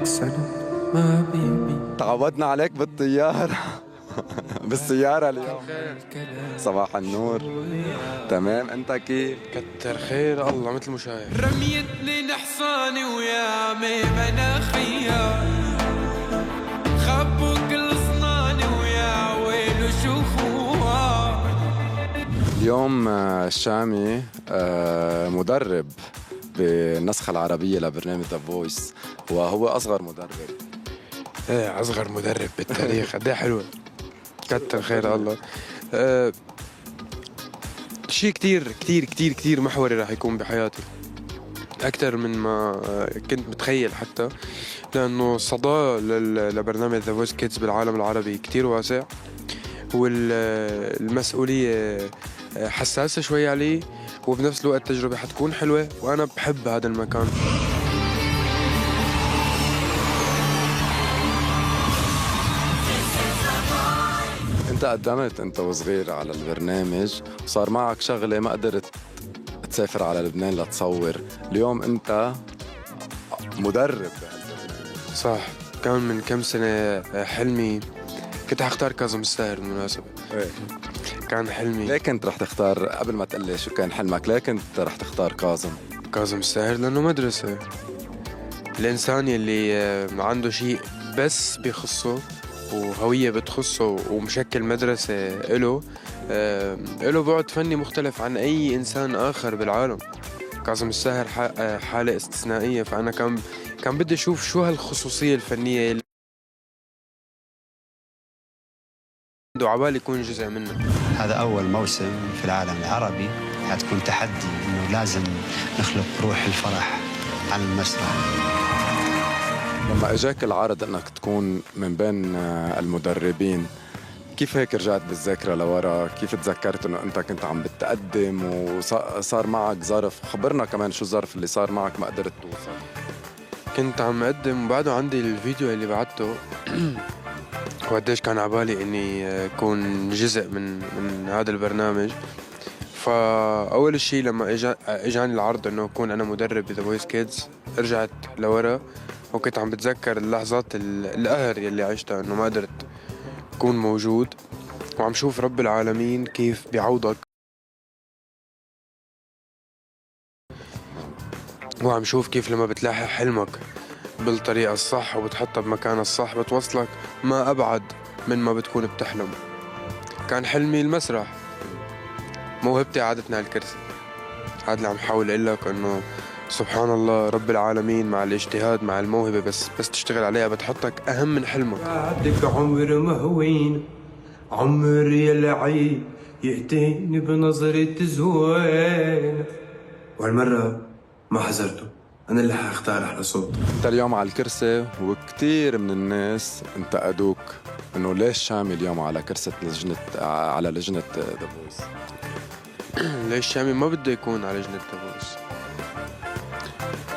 سنة ما بيبي تعودنا عليك بالطيارة بالسيارة اليوم. صباح النور. تمام، انت كيف؟ كتر خير الله مثل مشاهد. رميتني نحصاني ويا مناخية خبوا كل صناني ويا ويلو شوفوها. اليوم الشامي مدرب بالنسخة العربية لبرنامج ذا فويس، وهو أصغر مدرب. ايه اصغر مدرب بالتاريخ. قد ايه حلوه. كتر خير الله. شيء كتير كتير كتير كتير محوري راح يكون بحياتي أكتر من ما كنت متخيل حتى، لأنه صدى لبرنامج ذا فويس كيدز بالعالم العربي كتير واسع، والمسؤولية حساسة شوي علي، وبنفس الوقت التجربة حتكون حلوة، وأنا بحب هذا المكان. انت قدمت انت وصغير على البرنامج وصار معك شغلة ما قدرت تسافر على لبنان لتصور. اليوم انت مدرب بهالبرنامج. صح، كان من كم سنة حلمي كنت حختار كاظم الساهر بالمناسبة. ايه. كان حلمي ليه كنت رح تختار، قبل ما تقلي شو كان حلمك، ليه كنت رح تختار كاظم الساهر؟ لأنه مدرسة. الإنسان يلي عنده شيء بس بيخصه وهوية بتخصه ومشكل مدرسة إله بعد فني مختلف عن أي إنسان آخر بالعالم. كاظم الساهر حالة استثنائية، فأنا كان بدي أشوف شو هالخصوصية الفنية اللي عنده، عبالي يكون جزء منه. هذا أول موسم في العالم العربي، حتكون تحدي إنه لازم نخلق روح الفرح على المسرح. لما اجاك العرض انك تكون من بين المدربين، كيف هيك رجعت بالذاكرة لورا؟ كيف تذكرت انه انت كنت عم بتقدم وصار معك ظرف؟ خبرنا كمان شو الظرف اللي صار معك ما قدرت توصل. كنت عم أقدم وبعده عندي الفيديو اللي بعته وقديش كان عبالي إني أكون جزء من هذا البرنامج. فأول شيء لما إجاني العرض إنه أكون أنا مدرب بذا فويس كيدز، رجعت لورا وكنت عم بتذكر اللحظات القهر يلي عشتها، إنه ما قدرت أكون موجود، وعم شوف رب العالمين كيف بيعوضك، وعم شوف كيف لما بتلاحق حلمك بالطريقة الصح وبتحطها بمكان الصح بتوصلك ما أبعد من ما بتكون بتحلم. كان حلمي المسرح، موهبتي عادتنا على الكرسي. هذا اللي عم حاول أقول لك، إنه سبحان الله رب العالمين مع الاجتهاد مع الموهبة بس تشتغل عليها بتحطك أهم من حلمك. بعدك عمر مهوين، عمر يلعي يأتيني بنظرة زوين، وهالمرة ما حذرته، أنا اللي حاختار أحلى صوت. انت اليوم على الكرسي، وكتير من الناس انتقدوك انه ليش شامي اليوم على كرسي على لجنة ذا فويس. ليش شامي ما بده يكون على لجنة ذا فويس؟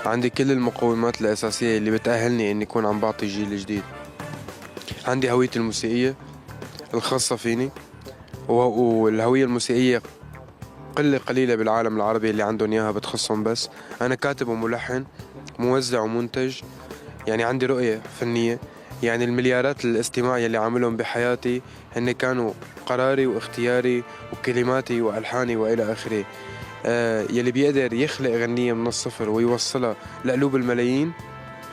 عندي كل المقومات الأساسية اللي بتأهلني إني أكون عم بعطي جيل جديد. عندي هويتي الموسيقية الخاصة فيني، والهوية الموسيقية قليلة بالعالم العربي اللي عندهم إياها بتخصهم. بس أنا كاتب وملحن، موزع ومنتج، يعني عندي رؤية فنية. يعني المليارات الاستماع يلي عاملهم بحياتي هن كانوا قراري واختياري وكلماتي وألحاني وإلى آخره. يلي بيقدر يخلق غنية من الصفر ويوصلها لقلوب الملايين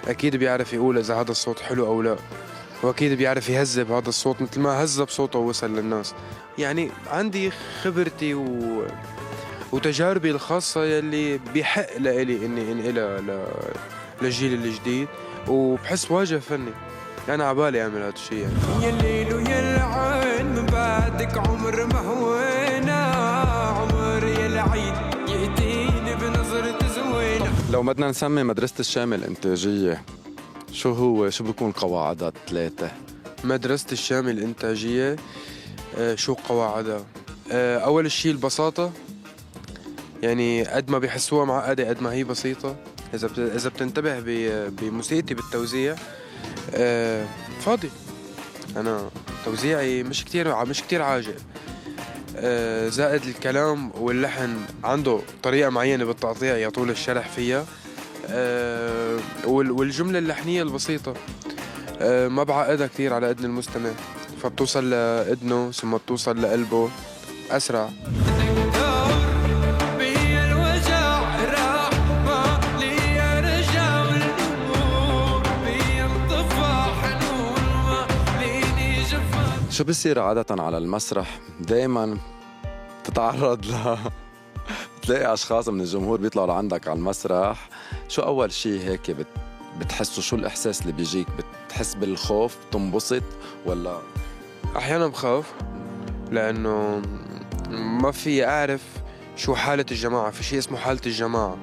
أكيد بيعرف يقول إذا هذا الصوت حلو أو لا، وأكيد بيعرف يهذب هذا الصوت مثل ما هذب صوته ووصل للناس. يعني عندي خبرتي وتجاربي الخاصة يلي بيحق لإلي إني انقلها للجيل الجديد، وبحس واجه فني أنا عبالي أعمل هذا الشيء. يعني يا الليل ويا العين من بعدك عمر مهوينا، عمر يا العيد يأتيني بنظرة زوينة. لو بدنا نسمي مدرسة الشامي الإنتاجية، شو بيكون قواعدها 3؟ مدرسة الشامي الإنتاجية شو قواعدها؟ أول شيء البساطة، يعني قد ما بيحسوها معقدة قد ما هي بسيطة. إذا بتنتبه بموسيقتي بالتوزيع، فاضي أنا توزيعي مش كتير عاجل. زائد الكلام واللحن عنده طريقة معينة بالتقطيع يطول الشرح فيها. والجملة اللحنية البسيطة ما بعقدها كثير على إذن المستمع، فبتوصل لإذنه ثم بتوصل لقلبه أسرع. شو بصير عادة على المسرح؟ دايما تتعرض تلاقي أشخاص من الجمهور بيطلعوا لعندك على المسرح. شو أول شيء هيك بتحسوا؟ شو الإحساس اللي بيجيك؟ بتحس بالخوف؟ بتنبسط ولا؟ أحيانا بخاف لأنه ما في أعرف شو حالة الجماعة. في شيء اسمه حالة الجماعة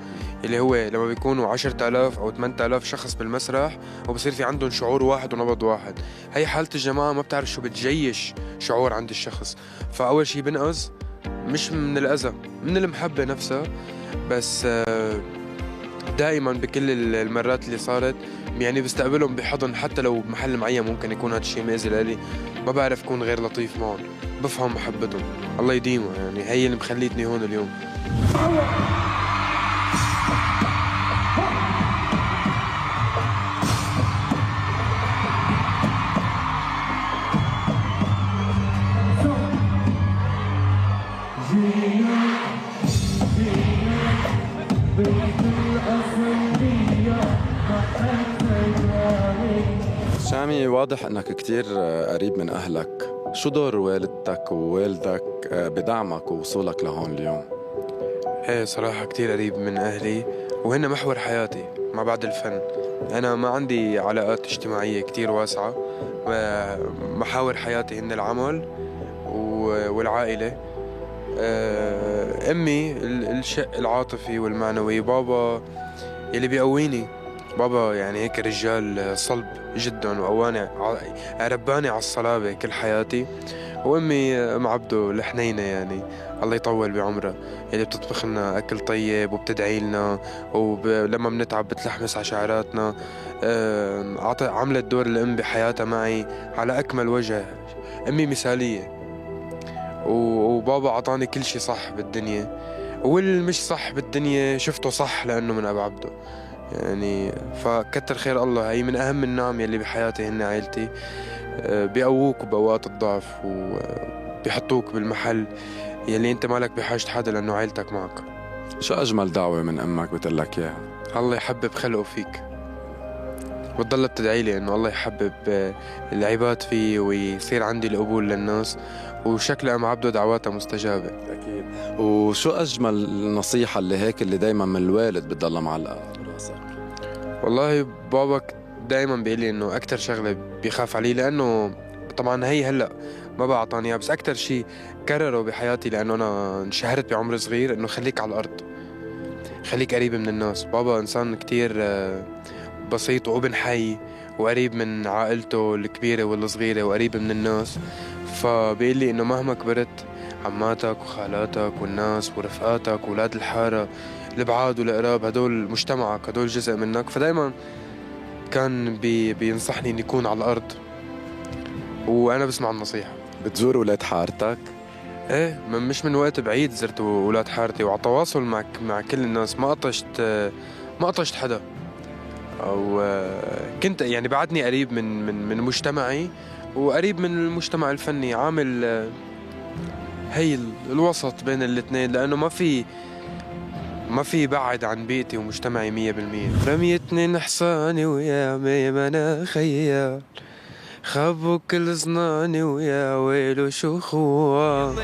اللي هو لما بيكونوا 10,000 أو 8,000 شخص بالمسرح وبصير في عندهم شعور واحد ونبض واحد. هي حالة الجماعة ما بتعرف شو بتجيش شعور عند الشخص. فأول شيء بنقص مش من الأذى، من المحبة نفسها. بس دائما بكل المرات اللي صارت يعني بستقبلهم بحضن، حتى لو بمحل معين ممكن يكون هذا الشيء مأذي لإلي، ما بعرف أكون غير لطيف معهم، بفهم محبتهم الله يديمه. يعني هي اللي مخليتني هون اليوم. شامي، واضح انك كتير قريب من اهلك. شو دور والدتك ووالدك بدعمك ووصولك لهون اليوم؟ ايه صراحة كتير قريب من أهلي وهن محور حياتي ما بعد الفن. أنا ما عندي علاقات اجتماعية كتير واسعة، محاور حياتي هن العمل والعائلة. أمي الشق العاطفي والمعنوي، بابا يلي بيقويني. بابا يعني هيك رجال صلب جدا وقواني، رباني على الصلابة كل حياتي. وأمي أم عبدو الحنينة يعني الله يطول بعمرها، اللي بتطبخ لنا أكل طيب وبتدعي لنا، ولما بنتعب بتلحمس على شعراتنا. عملت دور الأم بحياتها معي على أكمل وجه. أمي مثالية. وبابا عطاني كل شي صح بالدنيا، والمش صح بالدنيا شفته صح لأنه من أبو عبدو يعني. فكتر خير الله، هي من أهم النعم يلي بحياتي هن عائلتي. بيقووك بأوقات الضعف وبيحطوك بالمحل يلي أنت مالك بحاجة حدا لأنه عائلتك معك. شو أجمل دعوة من أمك بتقلك إياها؟ الله يحبب خلقه فيك، وتضل بتدعي لي إنه الله يحبب العباد فيه ويصير عندي القبول للناس. وشكل أم عبده دعواتها مستجابة أكيد. وشو أجمل نصيحة اللي هيك اللي دايما من الوالد بتضلها معلقة براسك؟ والله بابك دايما بيقول لي إنه أكتر شغلة بيخاف علي، لأنه طبعا هي هلأ ما بعطاني إياها، بس أكتر شيء كرره بحياتي لأنه أنا انشهرت بعمر صغير، إنه خليك على الأرض، خليك قريب من الناس. بابا إنسان كتير بسيط وابن حي وقريب من عائلته الكبيرة والصغيرة وقريب من الناس. فبيقول لي إنه مهما كبرت عماتك وخالاتك والناس ورفقاتك وولاد الحارة البعاد والقراب هدول مجتمعك، هدول جزء منك. فدايما كان بينصحني إني أكون على الأرض، وأنا بسمع النصيحة. بتزور ولاد حارتك؟ إيه مش من وقت بعيد زرت ولاد حارتي، وعلى تواصل مع كل الناس. ما قطشت حدا، أو كنت يعني بعدني قريب من مجتمعي وقريب من المجتمع الفني، عامل هي الوسط بين الاثنين، لأنه ما في بعد عن بيئتي ومجتمعي 100%. رميتني نحصاني ويا ميمنة خيال، خبوا كل ظناني ويا ويلو شو خوان.